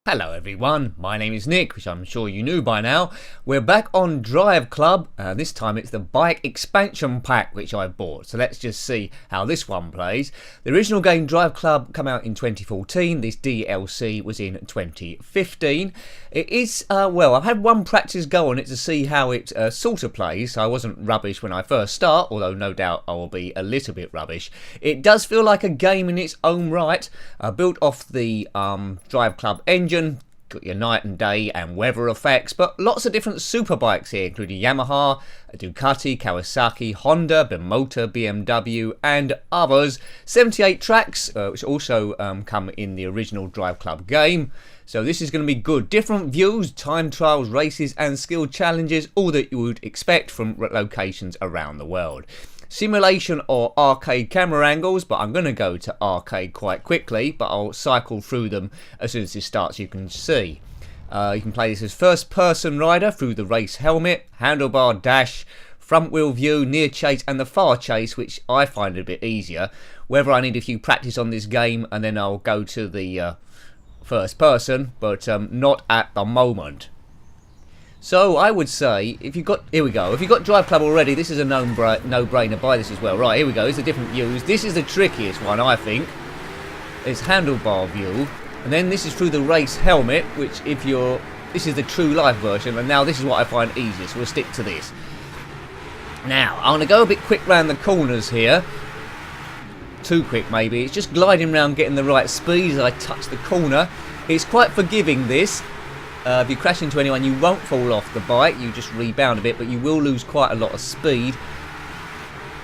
Hello everyone, my name is Nick, which I'm sure you knew by now. We're back on Drive Club, this time it's the bike expansion pack which I bought. So let's just see how this one plays. The original game Drive Club came out in 2014, this DLC was in 2015. It is, well, I've had one practice go on it to see how it sort of plays, so I wasn't rubbish when I first start, although no doubt I will be a little bit rubbish. It does feel like a game in its own right, built off the Drive Club engine. Got your night and day and weather effects, but lots of different super bikes here, including Yamaha, Ducati, Kawasaki, Honda, Bimota, BMW and others. 78 tracks, which also come in the original Drive Club game. So this is going to be good. Different views, time trials, races and skill challenges, all that you would expect from locations around the world. Simulation or arcade camera angles, but I'm going to go to arcade quite quickly, but I'll cycle through them as soon as this starts. You can see you can play this as first person rider through the race helmet, handlebar dash, front wheel view, near chase and the far chase, which I find a bit easier. Whether I need a few practice on this game and then I'll go to the first person, but not at the moment. So I would say, if you've got, here we go, if you've got Drive Club already, this is a no-brainer, buy this as well. Right, here we go, here's the different views. This is the trickiest one, I think. It's handlebar view, and then this is through the race helmet, which if you're, this is the true life version, and now this is what I find easiest, we'll stick to this. Now, I'm going to go a bit quick round the corners here. Too quick maybe, it's just gliding around getting the right speed as I touch the corner. It's quite forgiving this. If you crash into anyone, you won't fall off the bike, you just rebound a bit, but you will lose quite a lot of speed.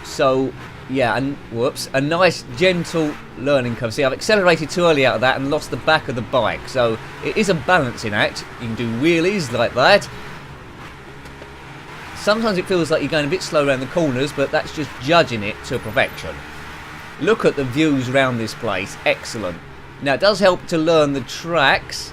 So, yeah, and whoops, a nice gentle learning curve. See, I've accelerated too early out of that and lost the back of the bike. So, it is a balancing act. You can do wheelies like that. Sometimes it feels like you're going a bit slow around the corners, but that's just judging it to perfection. Look at the views around this place, excellent. Now, it does help to learn the tracks.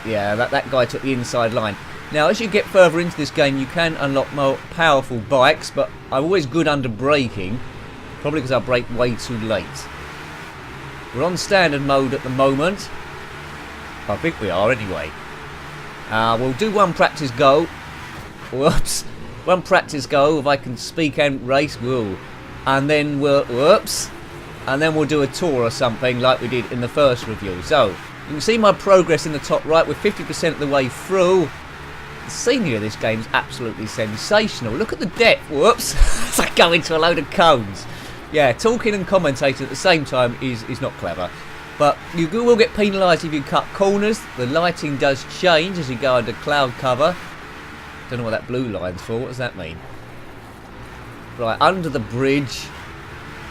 Yeah, that guy took the inside line. Now, as you get further into this game, you can unlock more powerful bikes, but I'm always good under braking, probably because I brake way too late. We're on standard mode at the moment. I think we are anyway. We'll do one practice go. Whoops. One practice go, if I can speak and race, whoa. And then we'll, whoops. And then we'll do a tour or something like we did in the first review. So, you can see my progress in the top right. We're 50% of the way through. The scenery of this game is absolutely sensational. Look at the depth. Whoops. It's like going to a load of cones. Yeah, talking and commentating at the same time is not clever. But you will get penalised if you cut corners. The lighting does change as you go under cloud cover. Don't know what that blue line's for. What does that mean? Right, under the bridge.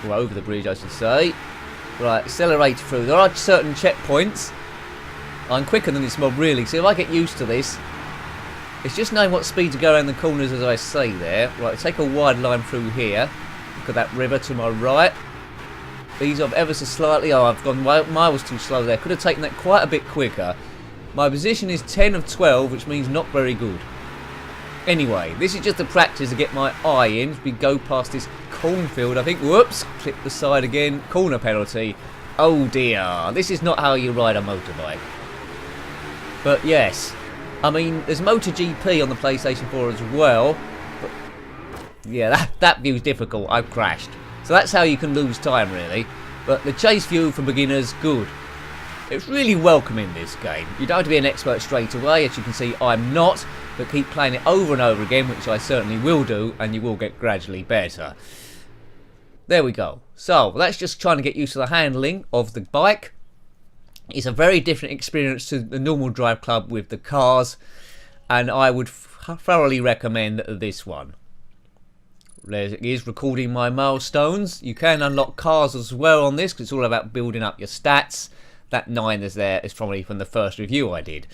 Or over the bridge, I should say. Right, accelerate through. There are certain checkpoints. I'm quicker than this mob really, so if I get used to this, it's just knowing what speed to go around the corners as I say there. Right, take a wide line through here. Look at that river to my right. Ease off ever so slightly. Oh, I've gone miles too slow there. Could have taken that quite a bit quicker. My position is 10 of 12, which means not very good. Anyway, this is just a practice to get my eye in. As we go past this cornfield, I think. Whoops, clip the side again. Corner penalty. Oh dear, this is not how you ride a motorbike. But yes, I mean, there's MotoGP on the PlayStation 4 as well. But yeah, that view's difficult. I've crashed. So that's how you can lose time, really. But the chase view for beginners, good. It's really welcoming, this game. You don't have to be an expert straight away. As you can see, I'm not. But keep playing it over and over again, which I certainly will do, and you will get gradually better. There we go. So, that's just trying to get used to the handling of the bike. It's a very different experience to the normal Drive Club with the cars, and I would thoroughly recommend this one. There it is, recording my milestones. You can unlock cars as well on this, because it's all about building up your stats. That 9 is there is probably from the first review I did.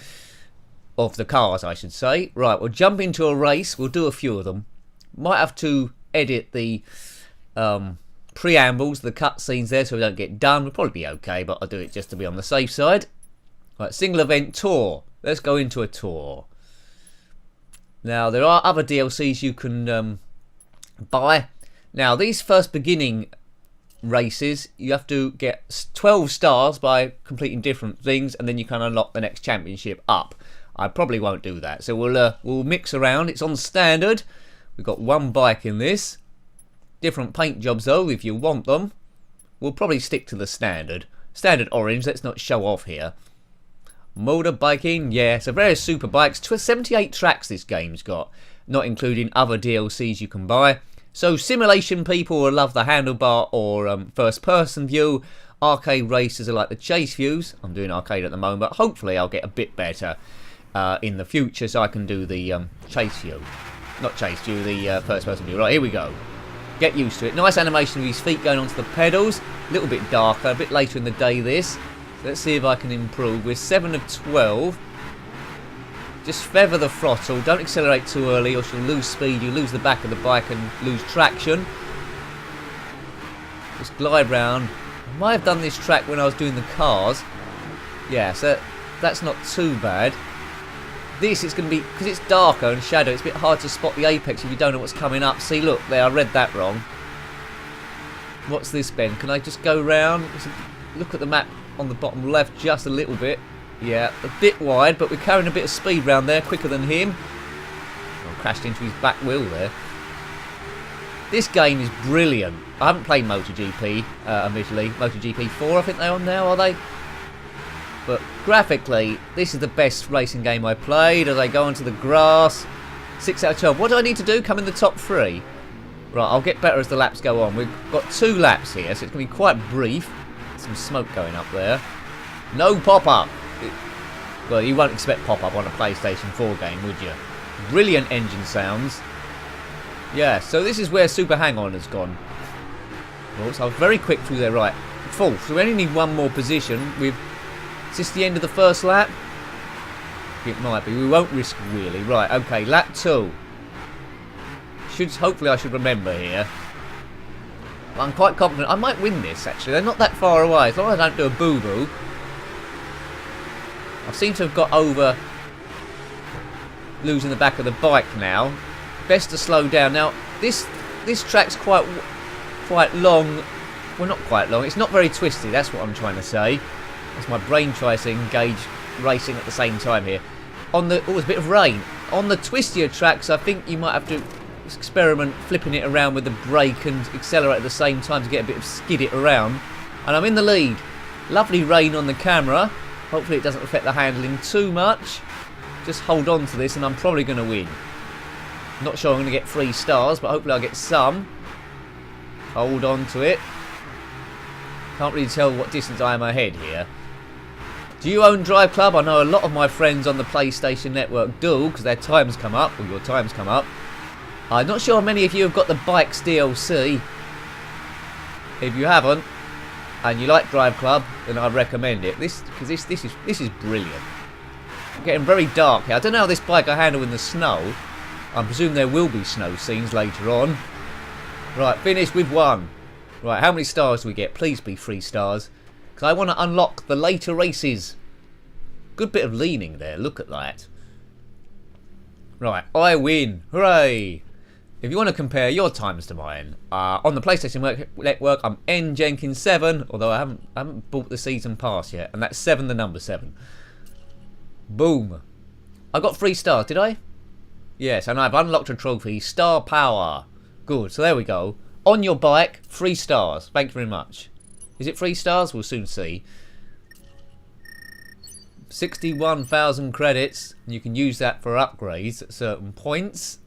Of the cars, I should say. Right, we'll jump into a race. We'll do a few of them. Might have to edit the preambles, the cutscenes there, so we don't get done. We'll probably be okay, but I'll do it just to be on the safe side. Right, single event tour. Let's go into a tour. Now, there are other DLCs you can buy. Now, these first beginning races, you have to get 12 stars by completing different things, and then you can unlock the next championship up. I probably won't do that, so we'll mix around. It's on standard. We've got one bike in this. Different paint jobs though, if you want them. We'll probably stick to the standard. Standard orange, let's not show off here. Motorbiking, yeah, so various super bikes. 78 tracks this game's got, not including other DLCs you can buy. So simulation people will love the handlebar or first person view. Arcade racers are like the chase views. I'm doing arcade at the moment, but hopefully I'll get a bit better in the future so I can do the chase view. Not chase view, the first person view. Right, here we go. Get used to it. Nice animation of his feet going onto the pedals. A little bit darker, a bit later in the day this. So let's see if I can improve. We're 7 of 12. Just feather the throttle. Don't accelerate too early or you'll lose speed. You lose the back of the bike and lose traction. Just glide round. I might have done this track when I was doing the cars. Yeah, so that's not too bad. This is going to be, because it's darker and shadow, it's a bit hard to spot the apex if you don't know what's coming up. See, look, there, I read that wrong. What's this, Ben? Can I just go round? Look at the map on the bottom left just a little bit. Yeah, a bit wide, but we're carrying a bit of speed round there, quicker than him. Oh, crashed into his back wheel there. This game is brilliant. I haven't played MotoGP, admittedly. MotoGP 4, I think they're on now, are they? But graphically, this is the best racing game I played. As I go onto the grass, 6 out of 12. What do I need to do? Come in the top 3. Right, I'll get better as the laps go on. We've got 2 laps here, so it's going to be quite brief. Some smoke going up there. No pop-up. Well, you won't expect pop-up on a PlayStation 4 game, would you? Brilliant engine sounds. Yeah, so this is where Super Hang-On has gone. Well, so I was very quick through there. Right, 4th. So we only need one more position. Is this the end of the first lap? It might be. We won't risk Wheelie. Right, okay, lap 2. Hopefully I should remember here. I'm quite confident. I might win this, actually. They're not that far away. As long as I don't do a boo-boo. I seem to have got over losing the back of the bike now. Best to slow down. Now, this track's quite long. Well, not quite long. It's not very twisty. That's what I'm trying to say. As my brain tries to engage racing at the same time here. There's a bit of rain. On the twistier tracks, I think you might have to experiment flipping it around with the brake and accelerate at the same time to get a bit of skid it around. And I'm in the lead. Lovely rain on the camera. Hopefully it doesn't affect the handling too much. Just hold on to this and I'm probably going to win. Not sure I'm going to get 3 stars, but hopefully I'll get some. Hold on to it. Can't really tell what distance I am ahead here. Do you own Drive Club? I know a lot of my friends on the PlayStation Network do, because their times come up, or your times come up. I'm not sure many of you have got the Bikes DLC. If you haven't, and you like Drive Club, then I recommend it. This is brilliant. I'm getting very dark here. I don't know how this bike will handle in the snow. I presume there will be snow scenes later on. Right, finished with 1. Right, how many stars do we get? Please be 3 stars. Because I want to unlock the later races. Good bit of leaning there. Look at that. Right, I win. Hooray! If you want to compare your times to mine, on the PlayStation Network, I'm NJenkins7, although I haven't bought the season pass yet, and that's 7, the number 7. Boom. I got 3 stars, did I? Yes, and I've unlocked a trophy, Star Power. Good, so there we go. On your bike, 3 stars. Thank you very much. Is it 3 stars? We'll soon see. 61,000 credits. You can use that for upgrades at certain points.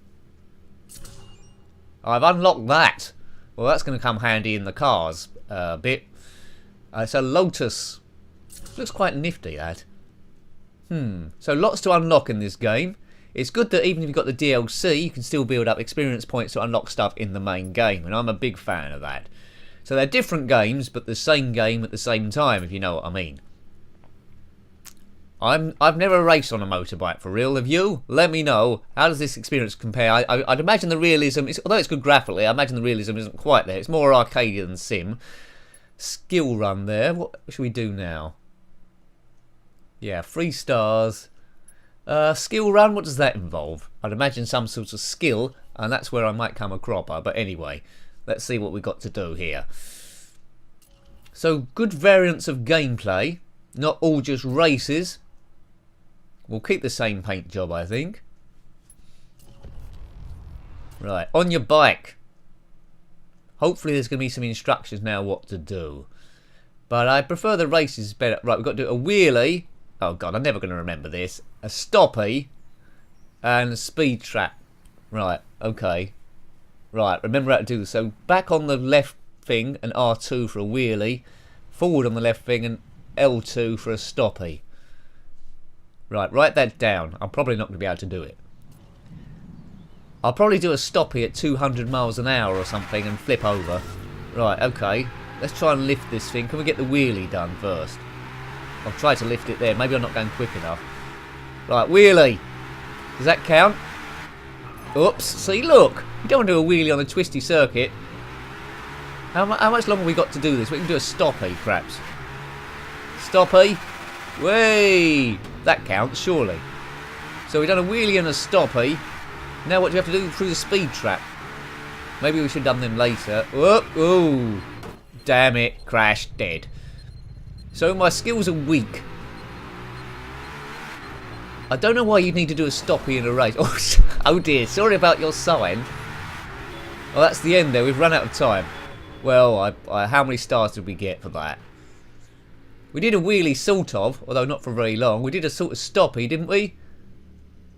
I've unlocked that. Well, that's going to come handy in the cars a bit. It's a Lotus. Looks quite nifty, that. So lots to unlock in this game. It's good that even if you've got the DLC, you can still build up experience points to unlock stuff in the main game, and I'm a big fan of that. So they're different games, but the same game at the same time, if you know what I mean. I've never raced on a motorbike for real. Have you? Let me know. How does this experience compare? I'd imagine the realism, although it's good graphically, I imagine the realism isn't quite there. It's more arcade than sim. Skill run there. What should we do now? Yeah, 3 stars. Skill run, what does that involve? I'd imagine some sort of skill, and that's where I might come a cropper. But anyway, let's see what we've got to do here. So, good variants of gameplay. Not all just races. We'll keep the same paint job, I think. Right, on your bike. Hopefully there's going to be some instructions now what to do. But I prefer the races better. Right, we've got to do a wheelie. Oh god, I'm never going to remember this. A stoppie. And a speed trap. Right, okay. Right, remember how to do this. So back on the left thing and R2 for a wheelie. Forward on the left thing and L2 for a stoppie. Right, write that down. I'm probably not going to be able to do it. I'll probably do a stoppie at 200 miles an hour or something and flip over. Right, okay. Let's try and lift this thing. Can we get the wheelie done first? I'll try to lift it there. Maybe I'm not going quick enough. Right, wheelie. Does that count? Oops. See, look. You don't want to do a wheelie on a twisty circuit. How much longer have we got to do this? We can do a stoppie, perhaps. Stoppie. Way. That counts, surely. So we've done a wheelie and a stoppie. Now what do you have to do through the speed trap? Maybe we should have done them later. Whoop. Ooh. Damn it. Crash. Dead. So my skills are weak. I don't know why you'd need to do a stoppie in a race. Oh dear. Sorry about your sign. Well, that's the end there. We've run out of time. Well, how many stars did we get for that? We did a wheelie sort of, although not for very long. We did a sort of stoppie, didn't we?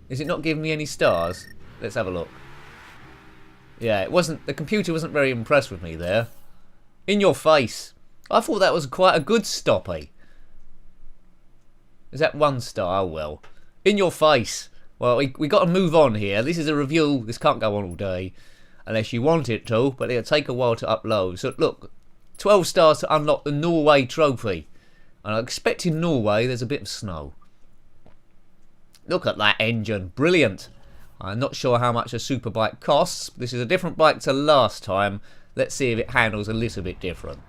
Is it not giving me any stars? Let's have a look. Yeah, it wasn't. The computer wasn't very impressed with me there. In your face. I thought that was quite a good stoppie. Is that 1 star? Oh well. In your face. Well, we got to move on here. This is a review. This can't go on all day. Unless you want it to. But it'll take a while to upload. So look. 12 stars to unlock the Norway trophy. And I expect in Norway there's a bit of snow. Look at that engine. Brilliant. I'm not sure how much a superbike costs. This is a different bike to last time. Let's see if it handles a little bit different.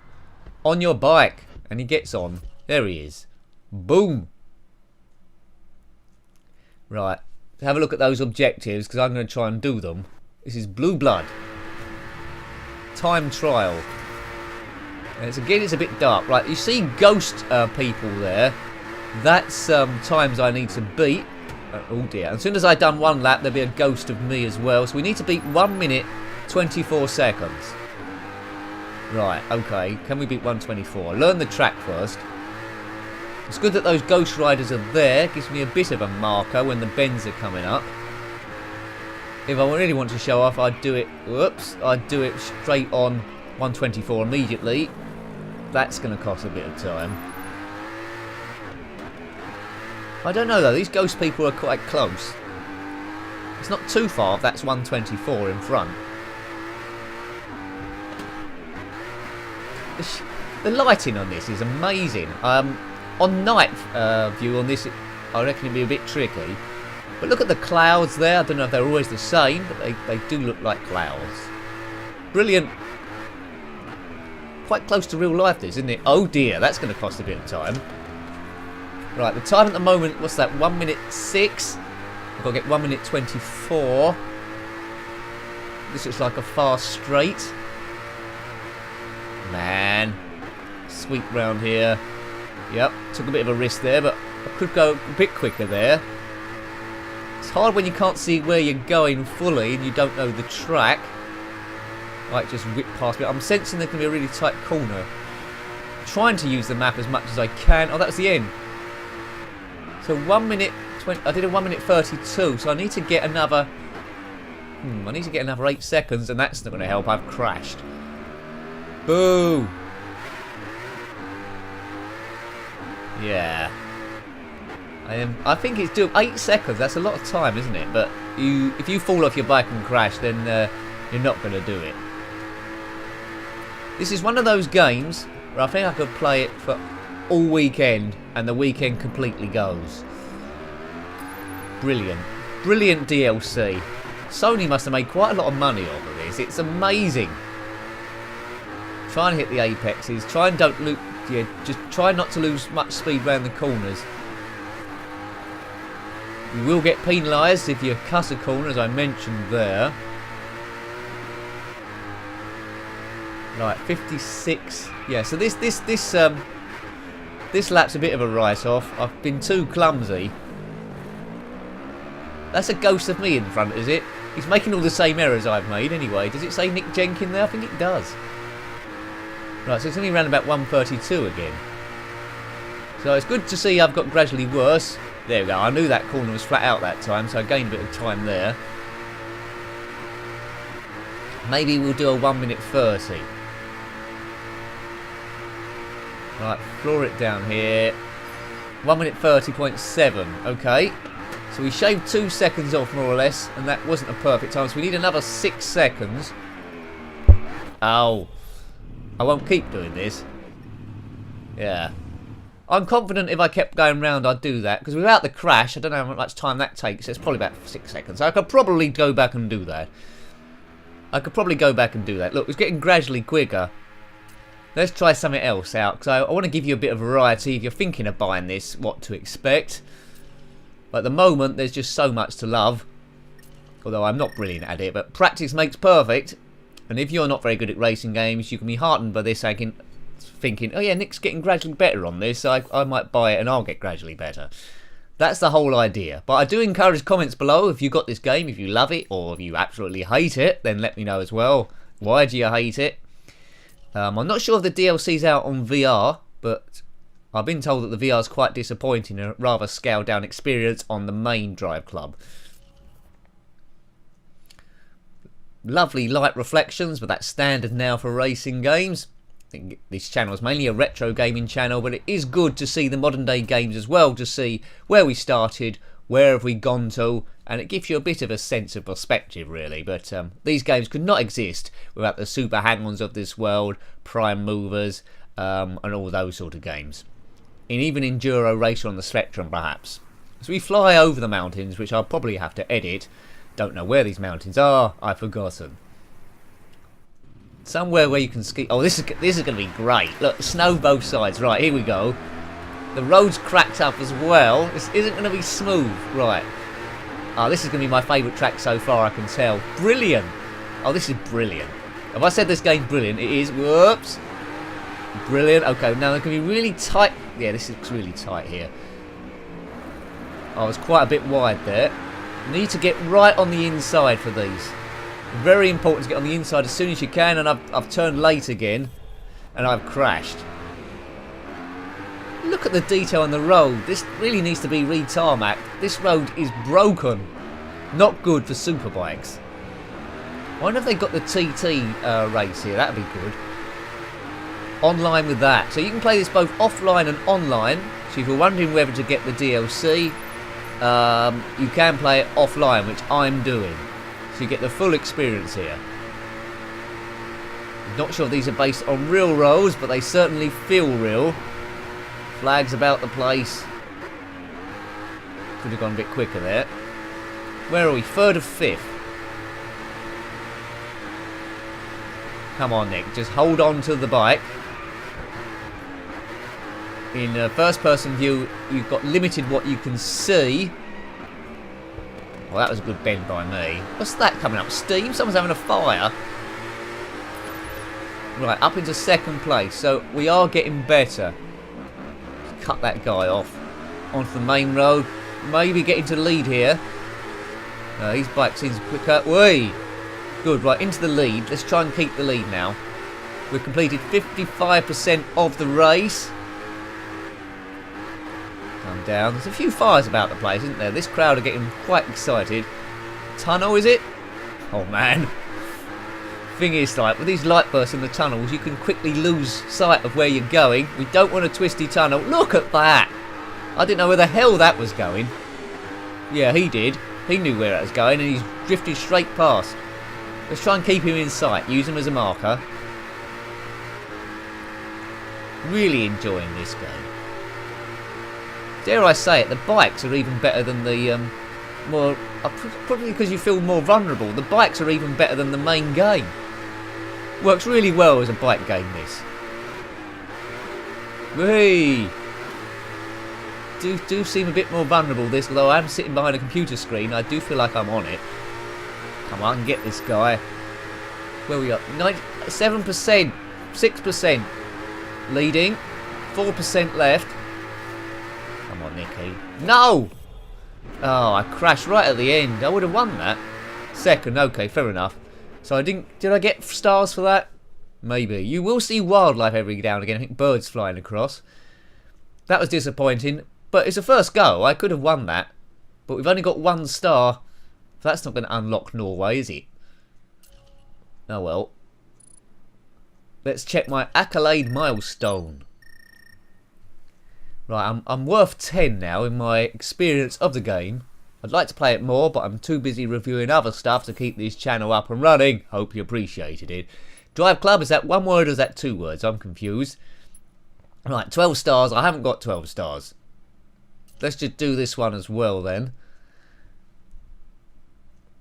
On your bike. And he gets on. There he is. Boom. Right. Have a look at those objectives because I'm going to try and do them. This is Blueblood. Time trial. And again, it's a bit dark. Right, you see ghost people there. That's times I need to beat. Oh dear. As soon as I've done 1 lap, there'll be a ghost of me as well. So we need to beat 1 minute, 24 seconds. Right, okay. Can we beat 1:24? Learn the track first. It's good that those ghost riders are there. Gives me a bit of a marker when the bends are coming up. If I really want to show off, I'd do it... Whoops. I'd do it straight on 1:24 immediately. That's going to cost a bit of time. I don't know though, these ghost people are quite close. It's not too far if that's 1:24 in front. The lighting on this is amazing. On night view on this, I reckon it'd be a bit tricky. But look at the clouds there. I don't know if they're always the same, but they do look like clouds. Brilliant. Quite close to real life this, isn't it? Oh dear, that's going to cost a bit of time. Right, the time at the moment, what's that, 1 minute 6? I've got to get 1 minute 24. This looks like a fast straight. Man. Sweep round here. Yep, took a bit of a risk there, but I could go a bit quicker there. It's hard when you can't see where you're going fully and you don't know the track. Like, just whip past me. I'm sensing there's going to be a really tight corner. I'm trying to use the map as much as I can. Oh, that was the end. So 1 minute 20, I did a 1 minute 32, so I need to get another I need to get another 8 seconds, and that's not going to help. I've crashed. Boo. Yeah. I think it's doing 8 seconds. That's a lot of time, isn't it? But if you fall off your bike and crash, then you're not going to do it. This is one of those games where I think I could play it for all weekend, and the weekend completely goes. Brilliant. Brilliant DLC. Sony must have made quite a lot of money off of this. It's amazing. Try and hit the apexes. Try and don't lose. Yeah, just try not to lose much speed around the corners. You will get penalised if you cut a corner, as I mentioned there. Right, 56. Yeah, so this lap's a bit of a write-off. I've been too clumsy. That's a ghost of me in front, is it? He's making all the same errors I've made anyway. Does it say Nick Jenkins there? I think it does. Right, so it's only around about 132 again. So it's good to see I've got gradually worse. There we go. I knew that corner was flat out that time, so I gained a bit of time there. Maybe we'll do a 1 minute 30. Right, floor it down here. 1 minute 30.7. Okay. So we shaved 2 seconds off, more or less, and that wasn't a perfect time. So we need another 6 seconds. Oh. I won't keep doing this. Yeah. I'm confident if I kept going round, I'd do that. Because without the crash, I don't know how much time that takes. It's probably about 6 seconds. So I could probably go back and do that. Look, it's getting gradually quicker. Let's try something else out. Because I want to give you a bit of variety. If you're thinking of buying this, what to expect. But at the moment, there's just so much to love. Although I'm not brilliant at it. But practice makes perfect. And if you're not very good at racing games, you can be heartened by this, thinking, oh yeah, Nick's getting gradually better on this, so I might buy it and I'll get gradually better. That's the whole idea. But I do encourage comments below if you got this game, if you love it, or if you absolutely hate it, then let me know as well. Why do you hate it? I'm not sure if the DLC's out on VR, but I've been told that the VR is quite disappointing, a rather scaled down experience on the main Drive Club. Lovely light reflections, but that's standard now for racing games. I think this channel is mainly a retro gaming channel, but it is good to see the modern day games as well, to see where we started, where have we gone to, and it gives you a bit of a sense of perspective really. But these games could not exist without the super hang-ons of this world, prime movers, and all those sort of games. And even Enduro Racer on the Spectrum perhaps. So we fly over the mountains, which I'll probably have to edit. Don't know where these mountains are. I've forgotten. Somewhere where you can ski. Oh, this is going to be great. Look, snow both sides. Right, here we go. The road's cracked up as well. This isn't going to be smooth. Right. Oh, this is going to be my favourite track so far, I can tell. Brilliant. Oh, this is brilliant. If I said this game's brilliant, it is. Whoops. Brilliant. Okay, now they're going to be really tight. Yeah, this looks really tight here. I was quite a bit wide there. Need to get right on the inside for these. Very important to get on the inside as soon as you can, and I've turned late again and I've crashed. Look at the detail on the road. This really needs to be re-tarmacked. This road is broken. Not good for superbikes. I wonder if they got the TT race here. That'd be good. Online with that. So you can play this both offline and online. So if you're wondering whether to get the DLC, you can play it offline, which I'm doing. So you get the full experience here. Not sure if these are based on real roads, but they certainly feel real. Flags about the place. Could have gone a bit quicker there. Where are we? 3rd of 5th. Come on, Nick. Just hold on to the bike. In first person view, you've got limited what you can see. Well, that was a good bend by me. What's that coming up? Steam? Someone's having a fire. Right, up into 2nd place. So we are getting better. Let's cut that guy off. Onto the main road. Maybe get into the lead here. His bike seems quicker. Whee! Good, right, into the lead. Let's try and keep the lead now. We've completed 55% of the race. Come down. There's a few fires about the place, isn't there? This crowd are getting quite excited. Tunnel, is it? Oh, man. Thing is, like, with these light bursts in the tunnels, you can quickly lose sight of where you're going. We don't want a twisty tunnel. Look at that! I didn't know where the hell that was going. Yeah, he did. He knew where it was going, and he's drifted straight past. Let's try and keep him in sight. Use him as a marker. Really enjoying this game. Dare I say it, the bikes are even better than the probably because you feel more vulnerable. The bikes are even better than the main game. Works really well as a bike game, this. Whee! do seem a bit more vulnerable this, although I'm sitting behind a computer screen. I do feel like I'm on it. Come on, get this guy. Where we are? 7%, 6% leading, 4% left. Come on, Nicky. No! Oh, I crashed right at the end. I would have won that. Second, okay, fair enough. So I didn't. Did I get stars for that? Maybe. You will see wildlife every now and again. I think birds flying across. That was disappointing, but it's a first go. I could have won that, but we've only got 1 star. That's not going to unlock Norway, is it? Oh well. Let's check my accolade milestone. Right, I'm worth 10 now in my experience of the game. I'd like to play it more, but I'm too busy reviewing other stuff to keep this channel up and running. Hope you appreciated it. Drive Club, is that 1 word or is that 2 words? I'm confused. Right, 12 stars. I haven't got 12 stars. Let's just do this one as well then.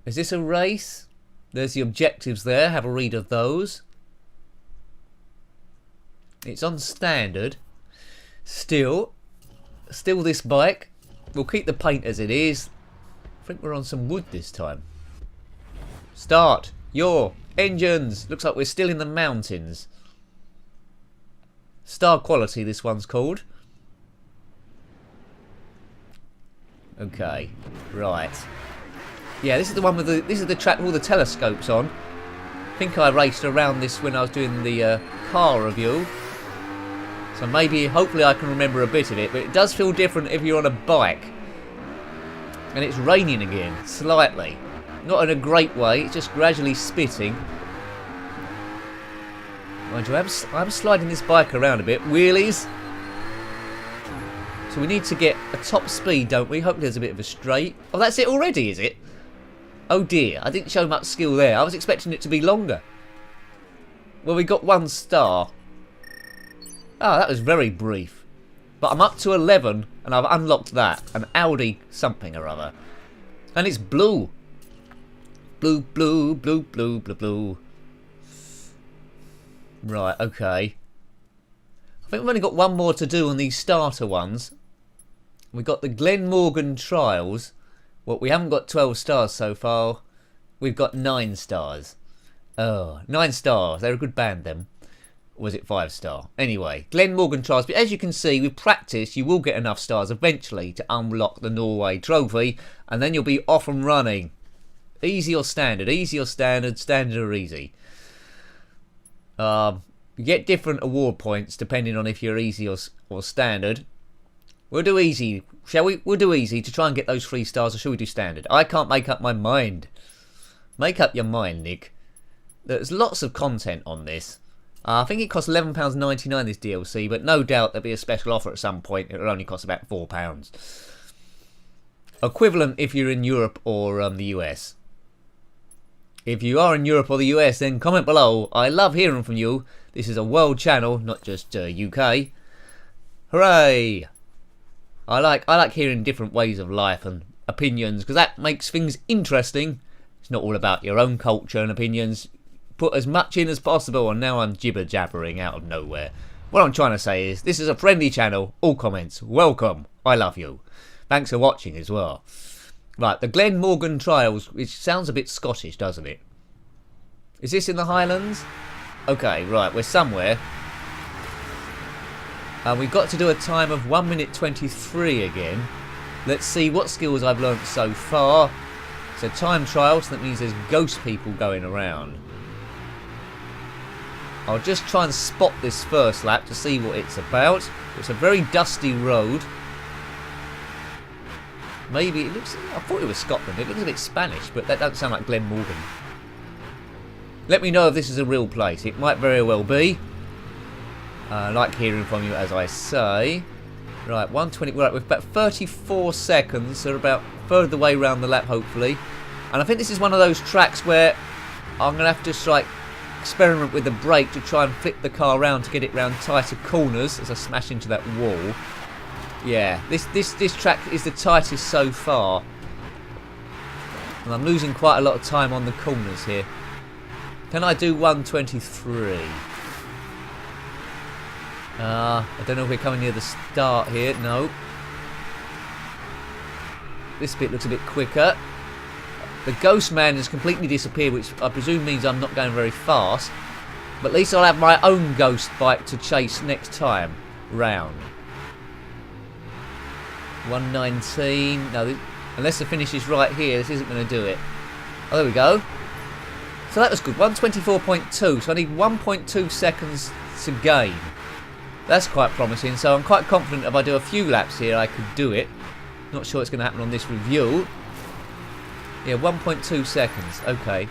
Is this a race? There's the objectives there. Have a read of those. It's on standard. Still this bike. We'll keep the paint as it is. I think we're on some wood this time. Start your engines. Looks like we're still in the mountains. Star quality, this one's called. Okay, right. Yeah, this is the one with the. This is the track with all the telescopes on. I think I raced around this when I was doing the car review. So maybe, hopefully, I can remember a bit of it. But it does feel different if you're on a bike. And it's raining again, slightly. Not in a great way. It's just gradually spitting. Mind you, I'm sliding this bike around a bit. Wheelies. So we need to get a top speed, don't we? Hopefully there's a bit of a straight. Oh, that's it already, is it? Oh dear, I didn't show much skill there. I was expecting it to be longer. Well, we got 1 star. Oh, that was very brief. But I'm up to 11, and I've unlocked that. An Audi something or other. And it's blue. Blue, blue, blue, blue, blue, blue. Right, okay. I think we've only got 1 more to do on these starter ones. We've got the Glen Morgan trials. Well, we haven't got 12 stars so far. We've got 9 stars. Oh, 9 stars. They're a good band, them. Or was it 5 star? Anyway, Glen Morgan trials. But as you can see, with practice, you will get enough stars eventually to unlock the Norway trophy. And then you'll be off and running. Easy or standard? Easy or standard? Standard or easy? You get different award points depending on if you're easy or standard. We'll do easy, shall we? We'll do easy to try and get those 3 stars, or shall we do standard? I can't make up my mind. Make up your mind, Nick. There's lots of content on this. I think it costs £11.99 this DLC, but no doubt there'll be a special offer at some point. It'll only cost about £4. Equivalent if you're in Europe or the US. If you are in Europe or the US, then comment below. I love hearing from you. This is a world channel, not just UK. Hooray! I like hearing different ways of life and opinions, because that makes things interesting. It's not all about your own culture and opinions. Put as much in as possible, and now I'm jibber-jabbering out of nowhere. What I'm trying to say is, this is a friendly channel. All comments, welcome. I love you. Thanks for watching as well. Right, the Glen Morgan trials, which sounds a bit Scottish, doesn't it? Is this in the Highlands? Okay, right, we're somewhere. We've got to do a time of 1 minute 23 again. Let's see what skills I've learnt so far. It's a time trial, so that means there's ghost people going around. I'll just try and spot this first lap to see what it's about. It's a very dusty road. Maybe it looks... I thought it was Scotland. It looks a bit Spanish, but that doesn't sound like Glen Morgan. Let me know if this is a real place. It might very well be. I like hearing from you, as I say. Right, 120. Right, we've about 34 seconds, so we're about a third of the way around the lap, hopefully. And I think this is one of those tracks where I'm going to have to like experiment with the brake to try and flip the car around to get it round tighter corners as I smash into that wall. Yeah, this track is the tightest so far. And I'm losing quite a lot of time on the corners here. Can I do 123? I don't know if we're coming near the start here. No. This bit looks a bit quicker. The Ghost Man has completely disappeared, which I presume means I'm not going very fast. But at least I'll have my own ghost bike to chase next time round. 119. No, unless the finish is right here, this isn't going to do it. Oh, there we go. So that was good. 124.2. So I need 1.2 seconds to gain. That's quite promising. So I'm quite confident if I do a few laps here, I could do it. Not sure it's going to happen on this review. Yeah, 1.2 seconds. Okay.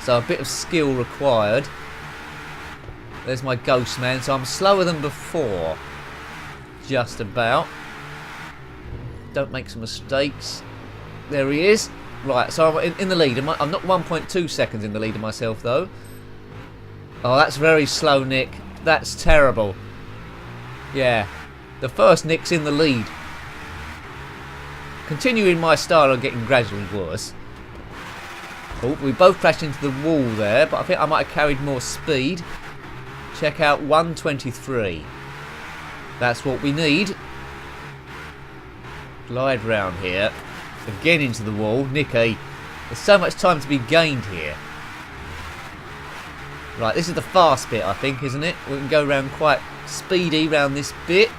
So a bit of skill required. There's my Ghost Man. So I'm slower than before. Just about. Don't make some mistakes. There he is. Right, so I'm in the lead. I'm not 1.2 seconds in the lead of myself, though. Oh, that's very slow, Nick. That's terrible. Yeah. The first Nick's in the lead. Continuing my style of getting gradually worse. Oh, we both crashed into the wall there, but I think I might have carried more speed. Check out 123. That's what we need. Glide round here. Again into the wall. Nicky, there's so much time to be gained here. Right, this is the fast bit, I think, isn't it? We can go around quite speedy round this bit.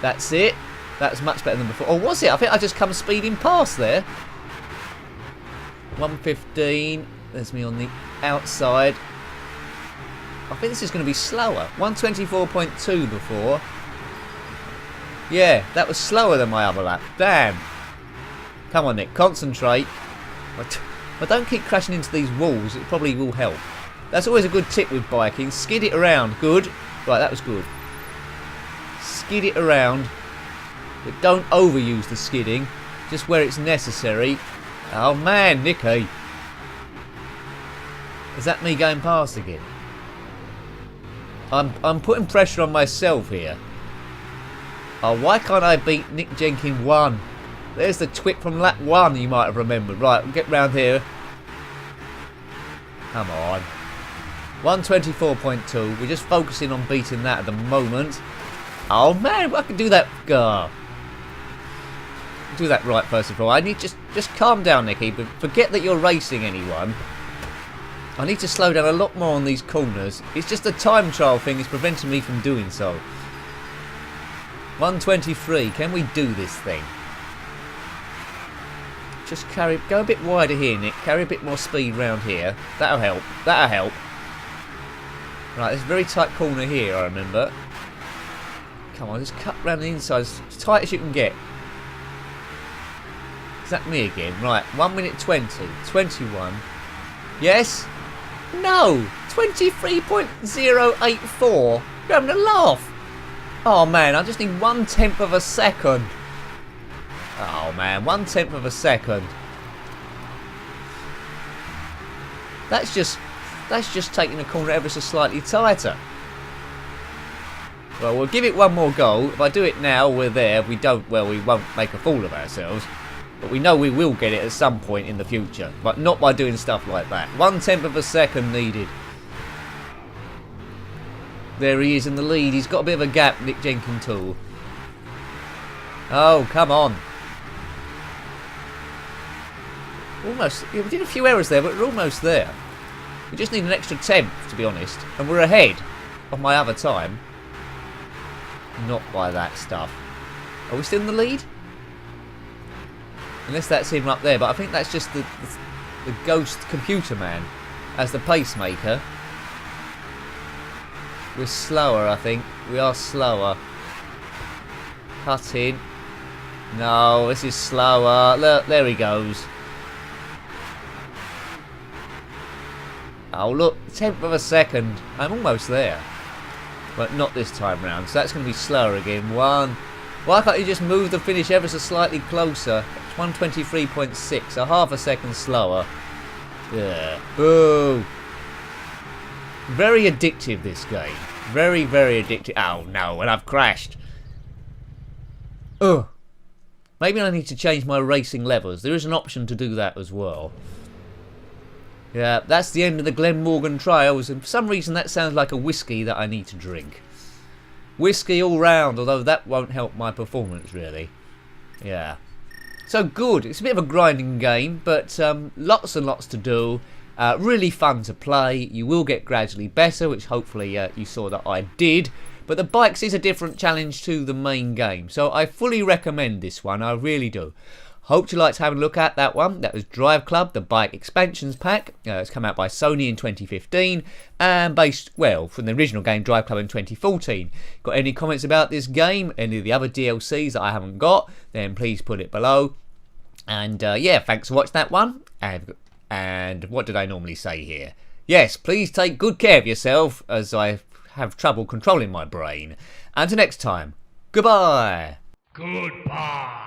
That's it. That's much better than before. Or was it? I think I just come speeding past there. 115. There's me on the outside. I think this is going to be slower. 124.2 before. Yeah, that was slower than my other lap. Damn. Come on, Nick. Concentrate. But don't keep crashing into these walls. It probably will help. That's always a good tip with biking. Skid it around. Good. Right, that was good. Skid it around. But don't overuse the skidding. Just where it's necessary. Oh, man, Nicky. Is that me going past again? I'm putting pressure on myself here. Oh, why can't I beat Nick Jenkins 1? There's the twit from lap 1 you might have remembered. Right, we'll get round here. Come on. 124.2. We're just focusing on beating that at the moment. Oh, man, I can do that. Do that right first of all. I need just calm down, Nicky. But forget that you're racing anyone. I need to slow down a lot more on these corners. It's just a time trial thing. It's preventing me from doing so. 123. Can we do this thing? Just go a bit wider here, Nick. Carry a bit more speed round here. That'll help. That'll help. Right, there's a very tight corner here, I remember. Come on, just cut round the inside as tight as you can get. Is that me again? Right, 1 minute 20. 21. Yes? No! 23.084. You're having a laugh. Oh man, I just need 1/10 of a second. Oh man, 1/10 of a second. That's just taking the corner ever so slightly tighter. Well, we'll give it one more go. If I do it now, we're there. If we don't, well, we won't make a fool of ourselves. But we know we will get it at some point in the future. But not by doing stuff like that. 1/10 of a second needed. There he is in the lead. He's got a bit of a gap, Nick Jenkins too. Oh, come on. Almost. Yeah, we did a few errors there, but we're almost there. We just need an extra 10th, to be honest. And we're ahead of my other time. Not by that stuff. Are we still in the lead? Unless that's him up there, but I think that's just the ghost computer man as the pacemaker. We're slower, I think. We are slower. Cut in. No, this is slower. Look, there he goes. Oh, look. 1/10 of a second. I'm almost there. But not this time round. So that's going to be slower again. Why can't you just move the finish ever so slightly closer? It's 123.6. So half a second slower. Yeah. Boo. Very addictive, this game. Very, very addictive. Oh, no. And I've crashed. Ugh. Maybe I need to change my racing levels. There is an option to do that as well. Yeah, that's the end of the Glen Morgan trials. And for some reason, that sounds like a whiskey that I need to drink. Whiskey all round, although that won't help my performance really. Yeah. So good. It's a bit of a grinding game, but lots and lots to do. Really fun to play. You will get gradually better, which hopefully you saw that I did. But the bikes is a different challenge to the main game. So I fully recommend this one. I really do. Hope you liked having a look at that one. That was Drive Club, the Bike Expansions Pack. It's come out by Sony in 2015 and based, well, from the original game Drive Club in 2014. Got any comments about this game, any of the other DLCs that I haven't got, then please put it below. And yeah, thanks for watching that one. And what did I normally say here? Yes, please take good care of yourself, as I have trouble controlling my brain. Until next time, goodbye. Goodbye.